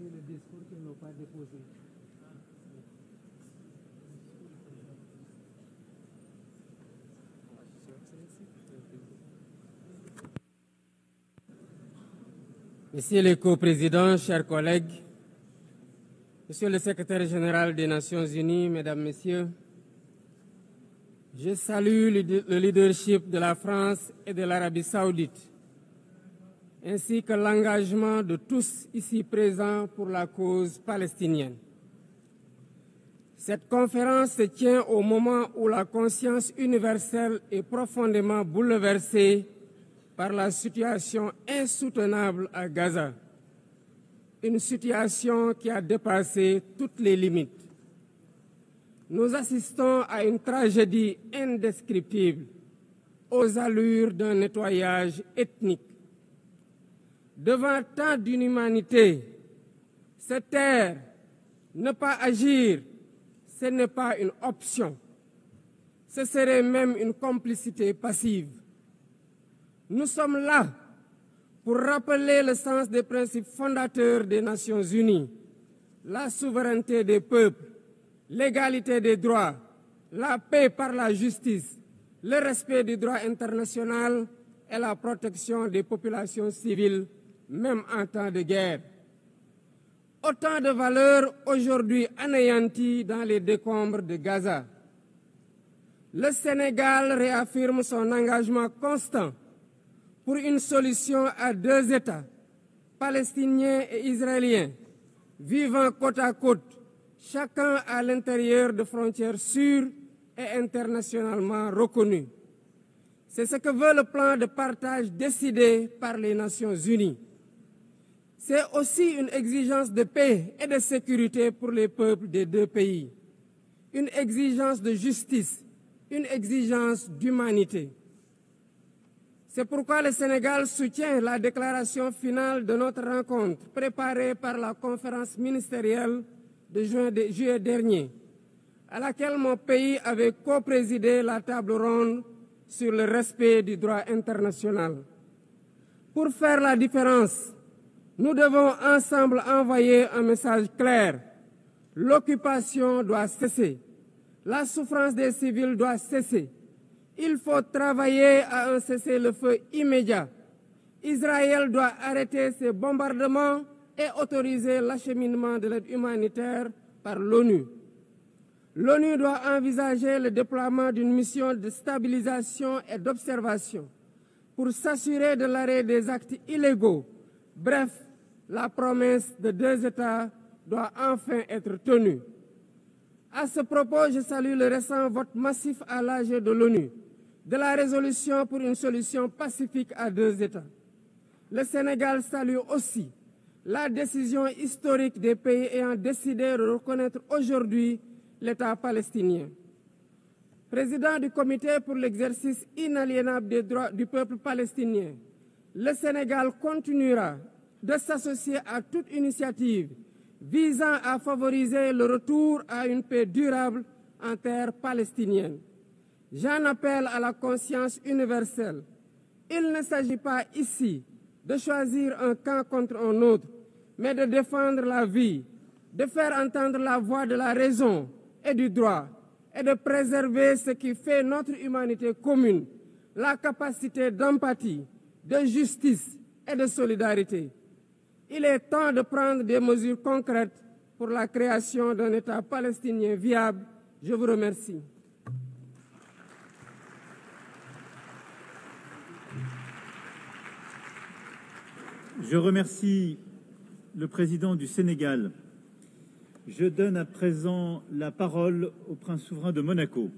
le discours qu'ils n'ont pas déposé. Messieurs les coprésidents, chers collègues, Monsieur le secrétaire général des Nations Unies, Mesdames, Messieurs, je salue le leadership de la France et de l'Arabie Saoudite, ainsi que l'engagement de tous ici présents pour la cause palestinienne. Cette conférence se tient au moment où la conscience universelle est profondément bouleversée par la situation insoutenable à Gaza, une situation qui a dépassé toutes les limites. Nous assistons à une tragédie indescriptible, aux allures d'un nettoyage ethnique. Devant tant d'inhumanité, se taire, ne pas agir, ce n'est pas une option. Ce serait même une complicité passive. Nous sommes là pour rappeler le sens des principes fondateurs des Nations Unies, la souveraineté des peuples, l'égalité des droits, la paix par la justice, le respect du droit international et la protection des populations civiles, même en temps de guerre. Autant de valeurs aujourd'hui anéanties dans les décombres de Gaza. Le Sénégal réaffirme son engagement constant pour une solution à deux États, palestiniens et israéliens, vivant côte à côte, chacun à l'intérieur de frontières sûres et internationalement reconnues. C'est ce que veut le plan de partage décidé par les Nations Unies. C'est aussi une exigence de paix et de sécurité pour les peuples des deux pays, une exigence de justice, une exigence d'humanité. C'est pourquoi le Sénégal soutient la déclaration finale de notre rencontre préparée par la conférence ministérielle de juillet dernier, à laquelle mon pays avait coprésidé la table ronde sur le respect du droit international. Pour faire la différence, nous devons ensemble envoyer un message clair. L'occupation doit cesser. La souffrance des civils doit cesser. Il faut travailler à un cessez-le-feu immédiat. Israël doit arrêter ses bombardements et autoriser l'acheminement de l'aide humanitaire par l'ONU. L'ONU doit envisager le déploiement d'une mission de stabilisation et d'observation pour s'assurer de l'arrêt des actes illégaux. Bref, la promesse de deux États doit enfin être tenue. À ce propos, je salue le récent vote massif à l'AG de l'ONU de la résolution pour une solution pacifique à deux États. Le Sénégal salue aussi la décision historique des pays ayant décidé de reconnaître aujourd'hui l'État palestinien. Président du Comité pour l'exercice inaliénable des droits du peuple palestinien, le Sénégal continuera de s'associer à toute initiative visant à favoriser le retour à une paix durable en terre palestinienne. J'en appelle à la conscience universelle. Il ne s'agit pas ici de choisir un camp contre un autre, mais de défendre la vie, de faire entendre la voix de la raison et du droit, et de préserver ce qui fait notre humanité commune, la capacité d'empathie, de justice et de solidarité. Il est temps de prendre des mesures concrètes pour la création d'un État palestinien viable. Je vous remercie. Je remercie le président du Sénégal. Je donne à présent la parole au prince souverain de Monaco.